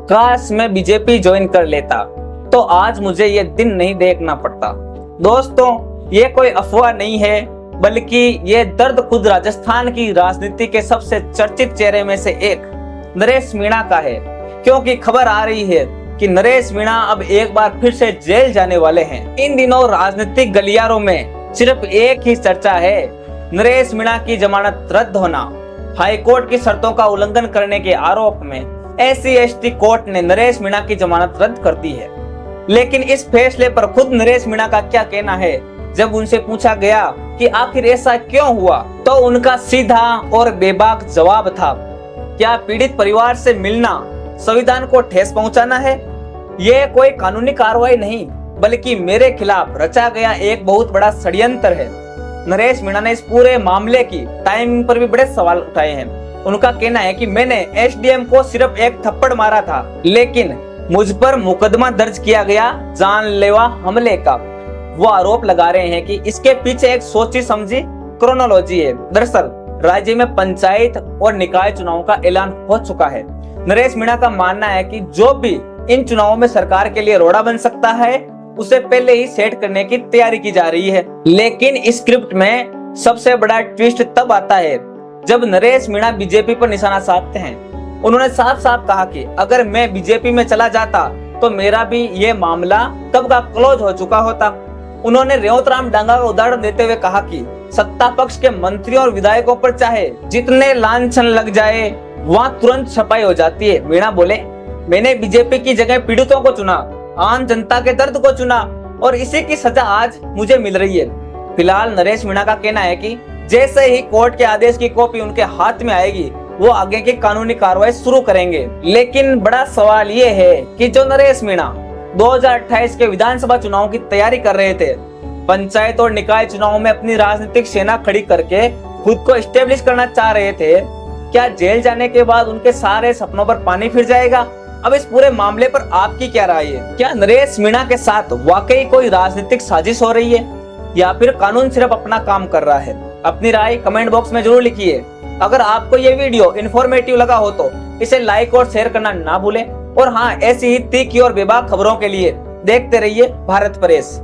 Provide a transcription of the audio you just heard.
काश मैं BJP join कर लेता तो आज मुझे ये दिन नहीं देखना पड़ता। दोस्तों, ये कोई अफवाह नहीं है, बल्कि ये दर्द खुद राजस्थान की राजनीति के सबसे चर्चित चेहरे में से एक नरेश मीणा का है, क्योंकि खबर आ रही है कि नरेश मीणा अब एक बार फिर से जेल जाने वाले हैं। इन दिनों राजनीतिक गलियारों में सिर्फ एक ही चर्चा है, नरेश मीणा की जमानत रद्द होना। हाईकोर्ट की शर्तों का उल्लंघन करने के आरोप में SC/ST कोर्ट ने नरेश मीणा की जमानत रद्द कर दी है। लेकिन इस फैसले पर खुद नरेश मीणा का क्या कहना है? जब उनसे पूछा गया कि आखिर ऐसा क्यों हुआ, तो उनका सीधा और बेबाक जवाब था, क्या पीड़ित परिवार से मिलना संविधान को ठेस पहुंचाना है? ये कोई कानूनी कार्रवाई नहीं, बल्कि मेरे खिलाफ रचा गया एक बहुत बड़ा षड्यंत्र है। नरेश मीणा ने इस पूरे मामले की टाइमिंग पर भी बड़े सवाल उठाए हैं। उनका कहना है कि मैंने SDM को सिर्फ एक थप्पड़ मारा था, लेकिन मुझ पर मुकदमा दर्ज किया गया जानलेवा हमले का। वो आरोप लगा रहे हैं कि इसके पीछे एक सोची समझी क्रोनोलॉजी है। दरअसल राज्य में पंचायत और निकाय चुनाव का ऐलान हो चुका है। नरेश मीणा का मानना है कि जो भी इन चुनावों में सरकार के लिए रोड़ा बन सकता है, उसे पहले ही सेट करने की तैयारी की जा रही है। लेकिन इस स्क्रिप्ट में सबसे बड़ा ट्विस्ट तब आता है जब नरेश मीणा बीजेपी पर निशाना साधते हैं। उन्होंने साफ साफ कहा कि अगर मैं बीजेपी में चला जाता तो मेरा भी ये मामला कब का क्लोज हो चुका होता। उन्होंने रेवतराम डांगा का उदाहरण देते हुए कहा कि सत्ता पक्ष के मंत्रियों और विधायकों पर चाहे जितने लांछन लग जाए, वहाँ तुरंत छपाई हो जाती है। मीणा बोले, मैंने बीजेपी की जगह पीड़ितों को चुना, आम जनता के दर्द को चुना, और इसी की सजा आज मुझे मिल रही है। फिलहाल नरेश मीणा का कहना है कि जैसे ही कोर्ट के आदेश की कॉपी उनके हाथ में आएगी, वो आगे की कानूनी कार्रवाई शुरू करेंगे। लेकिन बड़ा सवाल ये है कि जो नरेश मीणा 2028 के विधानसभा चुनाव की तैयारी कर रहे थे, पंचायत और निकाय चुनाव में अपनी राजनीतिक सेना खड़ी करके खुद को एस्टेब्लिश करना चाह रहे थे, क्या जेल जाने के बाद उनके सारे सपनों पर पानी फिर जाएगा? अब इस पूरे मामले पर आपकी क्या राय है? क्या नरेश मीणा के साथ वाकई कोई राजनीतिक साजिश हो रही है, या फिर कानून सिर्फ अपना काम कर रहा है? अपनी राय कमेंट बॉक्स में जरूर लिखिए। अगर आपको ये वीडियो इन्फॉर्मेटिव लगा हो तो इसे लाइक और शेयर करना ना भूलें। और हाँ, ऐसी ही तीखी और बेबाक खबरों के लिए देखते रहिए भारत प्रेस।